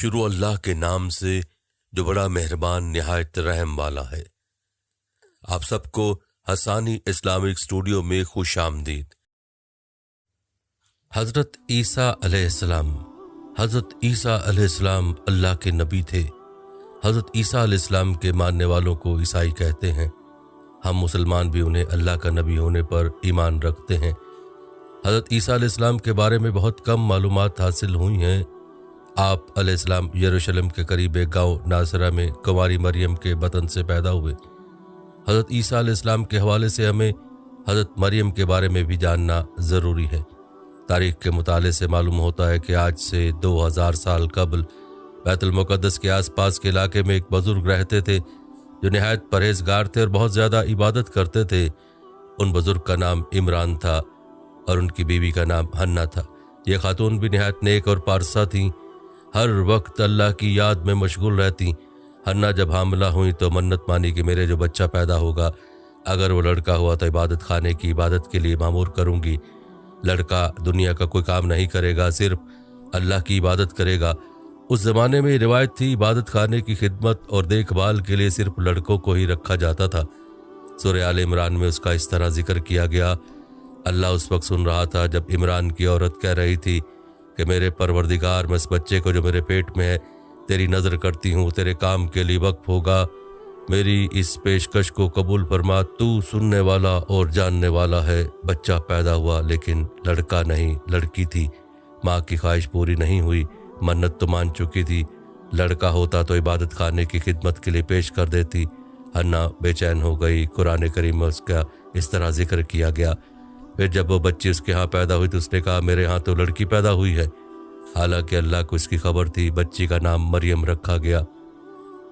شروع اللہ کے نام سے جو بڑا مہربان نہایت رحم والا ہے۔ آپ سب کو حسانی اسلامک اسٹوڈیو میں خوش آمدید۔ حضرت عیسیٰ علیہ السلام اللہ کے نبی تھے۔ حضرت عیسیٰ علیہ السلام کے ماننے والوں کو عیسائی کہتے ہیں۔ ہم مسلمان بھی انہیں اللہ کا نبی ہونے پر ایمان رکھتے ہیں۔ حضرت عیسیٰ علیہ السلام کے بارے میں بہت کم معلومات حاصل ہوئی ہیں۔ آپ علیہ السلام یروشلم کے قریب ایک گاؤں ناصرہ میں کنواری مریم کے بطن سے پیدا ہوئے۔ حضرت عیسیٰ علیہ السلام کے حوالے سے ہمیں حضرت مریم کے بارے میں بھی جاننا ضروری ہے۔ تاریخ کے مطالعے سے معلوم ہوتا ہے کہ آج سے 2000 سال قبل بیت المقدس کے آس پاس کے علاقے میں ایک بزرگ رہتے تھے جو نہایت پرہیزگار تھے اور بہت زیادہ عبادت کرتے تھے۔ ان بزرگ کا نام عمران تھا اور ان کی بیوی کا نام حنا تھا۔ یہ خاتون بھی نہایت نیک اور پارسا تھیں، ہر وقت اللہ کی یاد میں مشغول رہتی۔ حنا جب حاملہ ہوئیں تو منت مانی کہ میرے جو بچہ پیدا ہوگا اگر وہ لڑکا ہوا تو عبادت خانے کی عبادت کے لیے معمور کروں گی۔ لڑکا دنیا کا کوئی کام نہیں کرے گا، صرف اللہ کی عبادت کرے گا۔ اس زمانے میں یہ روایت تھی، عبادت خانے کی خدمت اور دیکھ بھال کے لیے صرف لڑکوں کو ہی رکھا جاتا تھا۔ سورہ آل عمران میں اس کا اس طرح ذکر کیا گیا۔ اللہ اس وقت سن رہا تھا جب عمران کی عورت کہہ رہی تھی کہ میرے پروردگار، میں اس بچے کو جو میرے پیٹ میں ہے تیری نظر کرتی ہوں، تیرے کام کے لیے وقف ہوگا، میری اس پیشکش کو قبول فرما، تو سننے والا اور جاننے والا ہے۔ بچہ پیدا ہوا لیکن لڑکا نہیں، لڑکی تھی۔ ماں کی خواہش پوری نہیں ہوئی، منت تو مان چکی تھی، لڑکا ہوتا تو عبادت خانے کی خدمت کے لیے پیش کر دیتی۔ حنا بے چین ہو گئی۔ قرآن کریم میں اس کا اس طرح ذکر کیا گیا۔ پھر جب وہ بچی اس کے ہاں پیدا ہوئی تو اس نے کہا میرے ہاں تو لڑکی پیدا ہوئی ہے، حالانکہ اللہ کو اس کی خبر تھی۔ بچی کا نام مریم رکھا گیا۔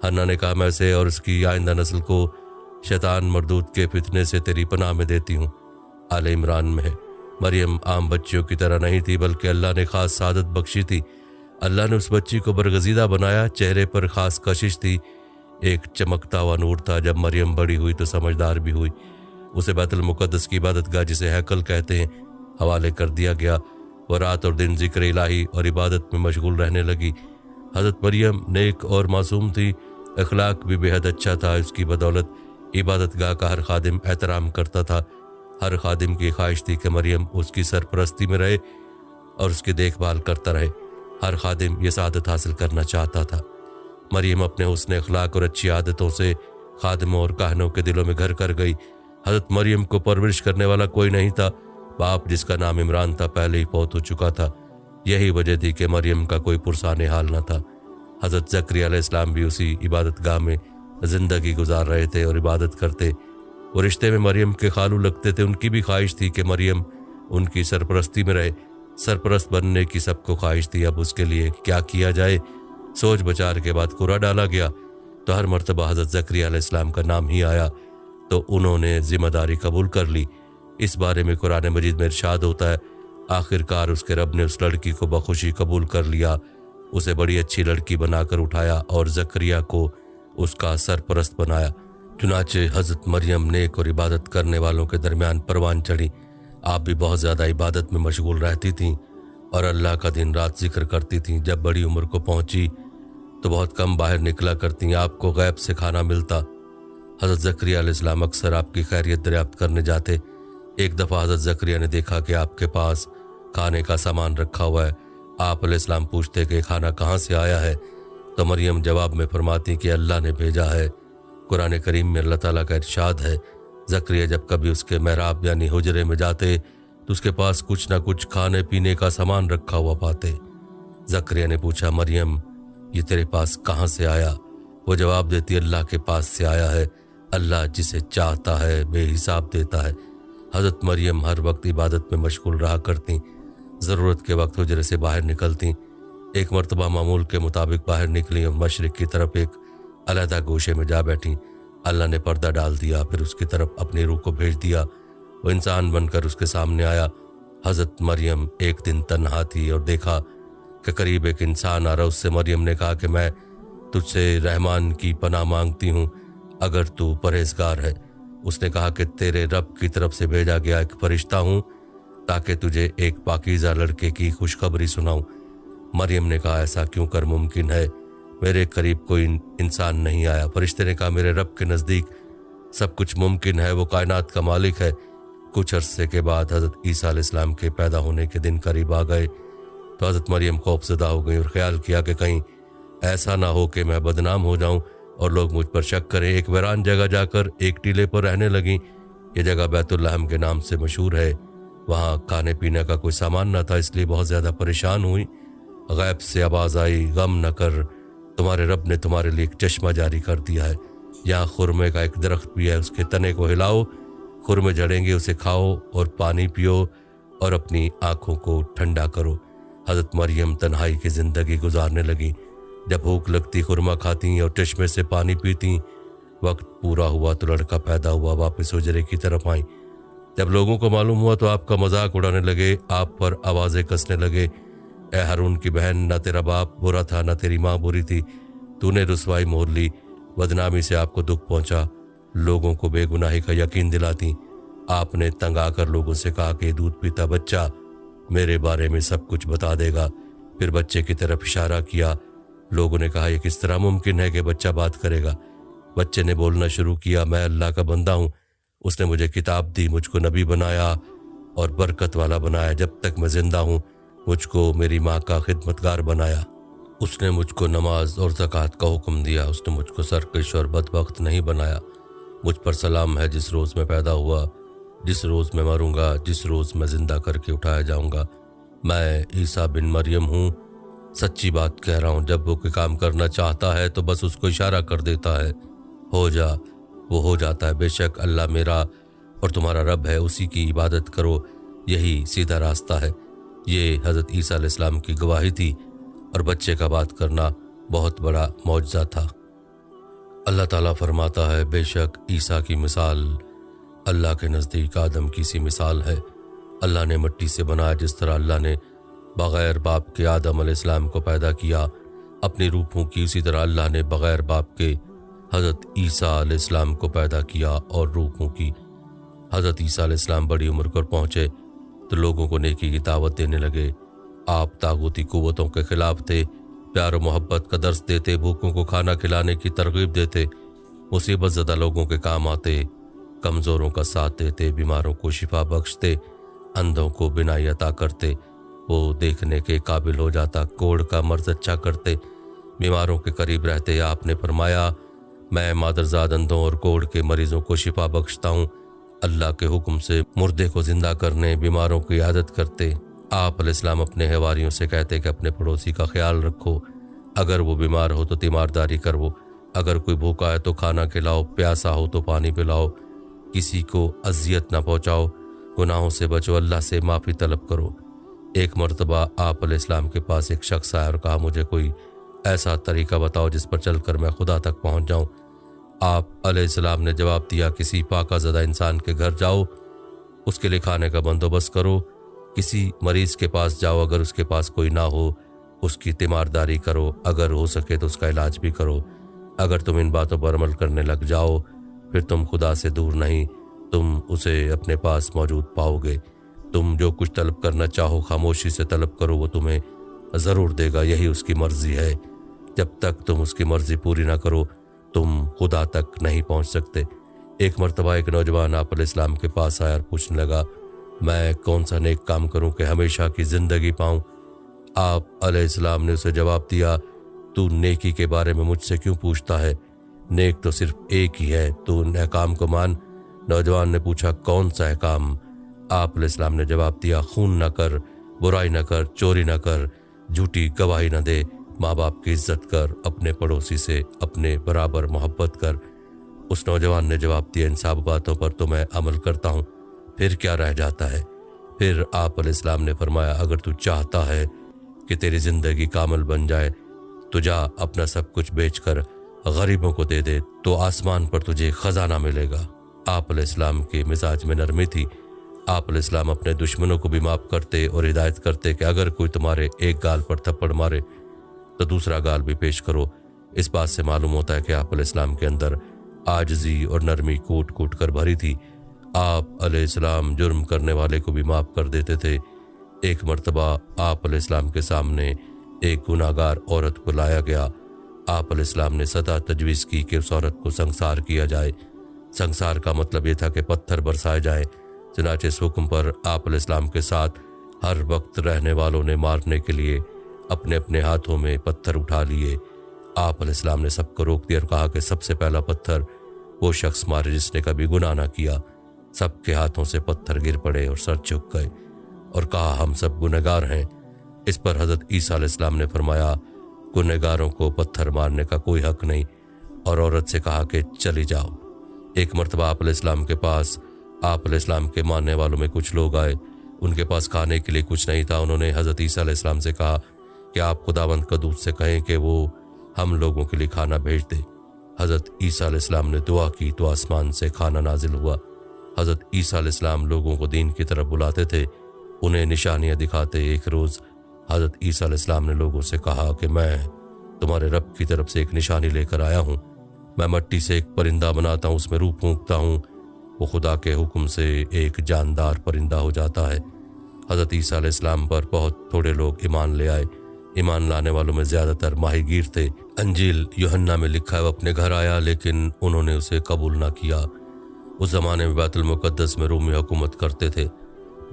حنا نے کہا میں اسے اور اس کی آئندہ نسل کو شیطان مردود کے فتنے سے تیری پناہ میں دیتی ہوں۔ آل عمران میں ہے۔ مریم عام بچیوں کی طرح نہیں تھی بلکہ اللہ نے خاص سعادت بخشی تھی۔ اللہ نے اس بچی کو برگزیدہ بنایا، چہرے پر خاص کشش تھی، ایک چمکتا ہوا نور تھا۔ جب مریم بڑی ہوئی تو سمجھدار بھی ہوئی، اسے بیت المقدس کی عبادت گاہ جسے ہیکل کہتے ہیں حوالے کر دیا گیا۔ وہ رات اور دن ذکر الہی اور عبادت میں مشغول رہنے لگی۔ حضرت مریم نیک اور معصوم تھی، اخلاق بھی بے حد اچھا تھا۔ اس کی بدولت عبادت گاہ کا ہر خادم احترام کرتا تھا۔ ہر خادم کی خواہش تھی کہ مریم اس کی سرپرستی میں رہے اور اس کی دیکھ بھال کرتا رہے۔ ہر خادم یہ سعادت حاصل کرنا چاہتا تھا۔ مریم اپنے حسن اخلاق اور اچھی عادتوں سے خادموں اور کاہنوں کے دلوں میں گھر کر گئی۔ حضرت مریم کو پرورش کرنے والا کوئی نہیں تھا۔ باپ جس کا نام عمران تھا پہلے ہی فوت ہو چکا تھا۔ یہی وجہ تھی کہ مریم کا کوئی پرسان حال نہ تھا۔ حضرت زکریا علیہ السلام بھی اسی عبادت گاہ میں زندگی گزار رہے تھے اور عبادت کرتے۔ وہ رشتے میں مریم کے خالو لگتے تھے۔ ان کی بھی خواہش تھی کہ مریم ان کی سرپرستی میں رہے۔ سرپرست بننے کی سب کو خواہش تھی، اب اس کے لیے کیا کیا جائے؟ سوچ بچار کے بعد قرعہ ڈالا گیا تو ہر مرتبہ حضرت زکریا علیہ السلام کا نام ہی آیا تو انہوں نے ذمہ داری قبول کر لی۔ اس بارے میں قرآن مجید میں ارشاد ہوتا ہے آخر کار اس کے رب نے اس لڑکی کو بخوشی قبول کر لیا، اسے بڑی اچھی لڑکی بنا کر اٹھایا اور زکریا کو اس کا سرپرست بنایا۔ چنانچہ حضرت مریم نیک اور عبادت کرنے والوں کے درمیان پروان چڑھی۔ آپ بھی بہت زیادہ عبادت میں مشغول رہتی تھیں اور اللہ کا دن رات ذکر کرتی تھیں۔ جب بڑی عمر کو پہنچی تو بہت کم باہر نکلا کرتی، آپ کو غیب سے کھانا ملتا۔ حضرت زکریا علیہ السلام اکثر آپ کی خیریت دریافت کرنے جاتے۔ ایک دفعہ حضرت زکریا نے دیکھا کہ آپ کے پاس کھانے کا سامان رکھا ہوا ہے۔ آپ علیہ السلام پوچھتے کہ کھانا کہاں سے آیا ہے تو مریم جواب میں فرماتی کہ اللہ نے بھیجا ہے۔ قرآن کریم میں اللہ تعالیٰ کا ارشاد ہے زکریا جب کبھی اس کے محراب یعنی حجرے میں جاتے تو اس کے پاس کچھ نہ کچھ کھانے پینے کا سامان رکھا ہوا پاتے۔ زکریا نے پوچھا مریم یہ تیرے پاس کہاں سے آیا؟ وہ جواب دیتی اللہ کے پاس سے آیا ہے، اللہ جسے چاہتا ہے بے حساب دیتا ہے۔ حضرت مریم ہر وقت عبادت میں مشغول رہا کرتیں، ضرورت کے وقت حجرے سے باہر نکلتیں۔ ایک مرتبہ معمول کے مطابق باہر نکلیں اور مشرق کی طرف ایک علیحدہ گوشے میں جا بیٹھیں۔ اللہ نے پردہ ڈال دیا، پھر اس کی طرف اپنی روح کو بھیج دیا۔ وہ انسان بن کر اس کے سامنے آیا۔ حضرت مریم ایک دن تنہا تھی اور دیکھا کہ قریب ایک انسان آ رہا۔ اس سے مریم نے کہا کہ میں تجھ سے رحمان کی پناہ مانگتی ہوں اگر تو پرہیزگار ہے۔ اس نے کہا کہ تیرے رب کی طرف سے بھیجا گیا ایک فرشتہ ہوں تاکہ تجھے ایک پاکیزہ لڑکے کی خوشخبری سناؤں۔ मरियम ने कहा, ऐसा क्यों कर मुमकिन है, मेरे करीब कोई इंसान नहीं आया। फरिश्ते ने कहा, मेरे रब के नज़दीक सब कुछ मुमकिन है, वो कायनात का मालिक है। कुछ अरसे के बाद हज़रत ईसा अलैहिस्सलाम के पैदा होने के दिन करीब आ गए तो हज़रत मरियम खौफज़दा हो गई और ख्याल किया कि कहीं ऐसा ना हो कि मैं बदनाम हो जाऊं और लोग मुझ पर शक करें। एक वीरान जगह जाकर एक टीले पर रहने लगी। ये जगह बैतुल्लहम के नाम से मशहूर है। वहाँ खाने पीने का कोई सामान न था, इसलिए बहुत ज़्यादा परेशान हुई। गैब से आवाज़ आई, गम न कर, तुम्हारे रब ने तुम्हारे लिए एक चश्मा जारी कर दिया है। यहाँ खुरमे का एक दरख्त भी है, उसके तने को हिलाओ, खुरमे झड़ेंगे, उसे खाओ और पानी पियो और अपनी आँखों को ठंडा करो। हज़रत मरियम तन्हाई की ज़िंदगी गुजारने लगी। जब भूख लगती खुरमा खाती और चश्मे से पानी पीती। वक्त पूरा हुआ तो लड़का पैदा हुआ, वापस हुजरे की तरफ आई। जब लोगों को मालूम हुआ तो आपका मजाक उड़ाने लगे, आप पर आवाज़ें कसने लगे। ए हारून की बहन, न तेरा बाप बुरा था न तेरी माँ बुरी थी, तूने रुसवाई मोल ली, बदनामी से आपको दुख पहुंचा, लोगों को बेगुनाही का यकीन दिलाती। आपने तंग आकर लोगों से कहा कि दूध पीता बच्चा मेरे बारे में सब कुछ बता देगा। फिर बच्चे की तरफ इशारा किया। लोगों ने कहा, यह किस तरह मुमकिन है कि बच्चा बात करेगा। बच्चे ने बोलना शुरू किया, मैं अल्लाह का बंदा हूँ, उसने मुझे किताब दी, मुझको नबी बनाया और बरकत वाला बनाया। जब तक मैं जिंदा हूँ मुझको मेरी माँ का खिदमतगार बनाया। उसने मुझको नमाज और ज़कात का हुक्म दिया। उसने मुझको सरकश और बदबख्त नहीं बनाया। मुझ पर सलाम है जिस रोज़ मैं पैदा हुआ, जिस रोज़ मैं मरूंगा, जिस रोज़ मैं ज़िंदा करके उठाया जाऊंगा। मैं ईसा बिन मरियम हूँ, सच्ची बात कह रहा हूँ। जब वो कोई काम करना चाहता है तो बस उसको इशारा कर देता है, हो जा, वो हो जाता है। बेशक अल्लाह मेरा और तुम्हारा रब है, उसी की इबादत करो, यही सीधा रास्ता है। ये हज़रत ईसा अलैहिस्सलाम की गवाही थी और बच्चे का बात करना बहुत बड़ा मौजज़ा था। अल्लाह ताला फरमाता है, बेशक ईसा की मिसाल अल्लाह के नज़दीक आदम की सी मिसाल है। अल्लाह ने मिट्टी से बनाया, जिस तरह अल्लाह ने बग़ैर बाप के आदम अलैहिस्सलाम को पैदा किया, अपनी रूह फूंकी, उसी तरह अल्लाह ने बग़ैर बाप के हज़रत ईसा अलैहिस्सलाम को पैदा किया और रूह फूंकी। हज़रत ईसा अलैहिस्सलाम बड़ी उम्र पर पहुँचे तो लोगों को नेकी की दावत देने लगे। आप तागूती कुव्वतों के खिलाफ थे, प्यार और मोहब्बत का दर्स देते, भूखों को खाना खिलाने की तरगीब देते, मुसीबत ज़दा लोगों के काम आते, कमज़ोरों का साथ देते, बीमारों को शिफा बख्शते, अंधों को बिनाई अता करते, वो देखने के काबिल हो जाता, कोढ़ का मर्ज अच्छा करते, बीमारों के करीब रहते। आपने फरमाया, मैं मादरजाद अंधों और कोढ़ के मरीज़ों को शिफा बख्शता हूँ। अल्लाह के हुक्म से मुर्दे को जिंदा करने, बीमारों की आदत करते। आप अलैहिस्सलाम अपने हवारियों से कहते कि अपने पड़ोसी का ख्याल रखो, अगर वो बीमार हो तो तीमारदारी करो, अगर कोई भूखा है तो खाना खिलाओ, प्यासा हो तो पानी पिलाओ, किसी को अजियत ना पहुँचाओ, गुनाहों से बचो, अल्लाह से माफ़ी तलब करो। एक मरतबा आप अलैहिस्सलाम के पास एक शख्स आया और कहा, मुझे कोई ऐसा तरीका बताओ जिस पर चलकर मैं खुदा तक पहुँच जाऊँ। आप अलैहिस्सलाम ने जवाब दिया, किसी पाकाज़दा इंसान के घर जाओ, उसके लिए खाने का बंदोबस्त करो, किसी मरीज़ के पास जाओ, अगर उसके पास कोई ना हो उसकी तीमारदारी करो, अगर हो सके तो उसका इलाज भी करो। अगर तुम इन बातों पर अमल करने लग जाओ फिर तुम खुदा से दूर नहीं, तुम उसे अपने पास मौजूद पाओगे। तुम जो कुछ तलब करना चाहो खामोशी से तलब करो, वो तुम्हें ज़रूर देगा, यही उसकी मर्ज़ी है। जब तक तुम उसकी मर्ज़ी पूरी ना करो तुम खुदा तक नहीं पहुंच सकते। एक मरतबा एक नौजवान आप अलैहिस्सलाम के पास आया और पूछने लगा, मैं कौन सा नेक काम करूं कि हमेशा की ज़िंदगी पाऊं। आप अलैहिस्सलाम ने उसे जवाब दिया, तू नेकी के बारे में मुझसे क्यों पूछता है, नेक तो सिर्फ एक ही है, तू उन अहकाम को मान। नौजवान ने पूछा, कौन सा अहकाम? आप अलैहिस्सलाम ने जवाब दिया, खून न कर, बुराई न कर, चोरी न कर, झूठी गवाही न दे, माँ बाप की इज्जत कर, अपने पड़ोसी से अपने बराबर मोहब्बत कर। उस नौजवान ने जवाब दिया, इन सब बातों पर तो मैं अमल करता हूँ, फिर क्या रह जाता है। फिर आप अलैहिस्सलाम ने फरमाया, अगर तू चाहता है कि तेरी ज़िंदगी कामिल बन जाए तो जा अपना सब कुछ बेचकर गरीबों को दे दे, तो आसमान पर तुझे खजाना मिलेगा। आप अलैहिस्सलाम के मिजाज में नरमी थी। आप अलैहिस्सलाम अपने दुश्मनों को भी माफ़ करते और हिदायत करते कि अगर कोई तुम्हारे एक गाल पर थप्पड़ मारे तो दूसरा गाल भी पेश करो। इस बात से मालूम होता है कि आप अलैहिस्सलाम के अंदर आजिज़ी और नरमी कूट कूट कर भरी थी। आप अलैहिस्सलाम जुर्म करने वाले को भी माफ़ कर देते थे। एक मरतबा आप अलैहिस्सलाम के सामने एक गुनाहगार औरत को लाया गया। आप अलैहिस्सलाम ने सदा तजवीज़ की कि उस औरत को संसार किया जाए। संसार का मतलब ये था कि पत्थर बरसाए जाएं। चुनांचे इस हुक्म पर आप अलैहिस्सलाम के साथ हर वक्त रहने वालों ने मारने के लिए अपने अपने हाथों में पत्थर उठा लिए। आप अलैहिस्सलाम ने सबको रोक दिया और कहा कि सबसे पहला पत्थर वो शख्स मारे जिसने कभी गुनाह ना किया। सबके हाथों से पत्थर गिर पड़े और सर झुक गए और कहा, हम सब गुनहगार हैं। इस पर हज़रत ईसा अलैहिस्सलाम ने फरमाया, गुनहगारों को पत्थर मारने का कोई हक नहीं, और औरत से कहा कि चली जाओ। एक मरतबा आप अलैहिस्सलाम के पास आप अलैहिस्सलाम के मानने वालों में कुछ लोग आए। उनके पास खाने के लिए कुछ नहीं था। उन्होंने हज़रत ईसा अलैहिस्सलाम से कहा कि आप खुदावंद का दूत से कहें कि वो हम लोगों के लिए खाना भेज दे। हज़रत ईसा अलैहिस्सलाम ने दुआ की तो आसमान से खाना नाजिल हुआ। हज़रत ईसा अलैहिस्सलाम लोगों को दीन की तरफ बुलाते थे, उन्हें निशानियां दिखाते। एक रोज़ हज़रत ईसा अलैहिस्सलाम ने लोगों से कहा कि मैं तुम्हारे रब की तरफ से एक निशानी लेकर आया हूँ। मैं मिट्टी से एक परिंदा बनाता हूँ, उसमें रूह फूंकता हूँ, वो खुदा के हुक्म से एक जानदार परिंदा हो जाता है। हज़रत ईसा अलैहिस्सलाम पर बहुत थोड़े लोग ईमान ले आए। ईमान लाने वालों में ज़्यादातर माहीगीर थे। अंजील यूहन्ना में लिखा है, वो अपने घर आया लेकिन उन्होंने उसे कबूल ना किया। उस ज़माने में बैतुल मुक़द्दस में रोमी हुकूमत करते थे।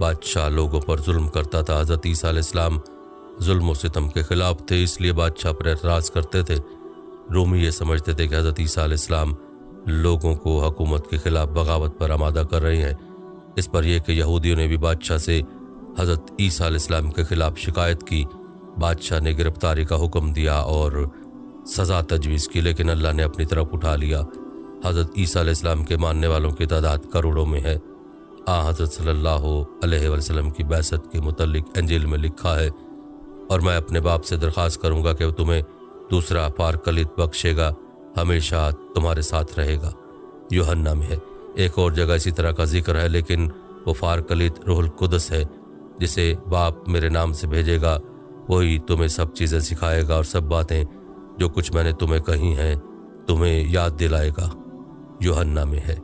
बादशाह लोगों पर जुल्म करता था। हज़रत ईसा अलैहिस्सलाम जुल्म व सितम के ख़िलाफ़ थे, इसलिए बादशाह पर एतराज़ करते थे। रोमी ये समझते थे कि हज़रत ईसा अलैहिस्सलाम लोगों को हुकूमत के ख़िलाफ़ बगावत पर आमादा कर रहे हैं। इस पर यह कि यहूदियों ने भी बादशाह से हज़रत ईसा अलैहिस्सलाम के ख़िलाफ़ शिकायत की। बादशाह ने गिरफ्तारी का हुक्म दिया और सज़ा तजवीज़ की, लेकिन अल्लाह ने अपनी तरफ उठा लिया। हज़रत ईसा अलैहिस्सलाम के मानने वालों की तादाद करोड़ों में है। हज़रत सल्लल्लाहु अलैहि वसल्लम की बैसत के मुतल्लिक इंजील में लिखा है, और मैं अपने बाप से दरख्वास्त करूँगा कि वो तुम्हें दूसरा पारकलित बख्शेगा, हमेशा तुम्हारे साथ रहेगा। यूहन्ना में है। एक और जगह इसी तरह का जिक्र है, लेकिन वो फारकलित रूहुल कुदस है, जिसे बाप मेरे नाम से भेजेगा। वही तुम्हें सब चीज़ें सिखाएगा और सब बातें जो कुछ मैंने तुम्हें कही हैं तुम्हें याद दिलाएगा। यूहन्ना में है।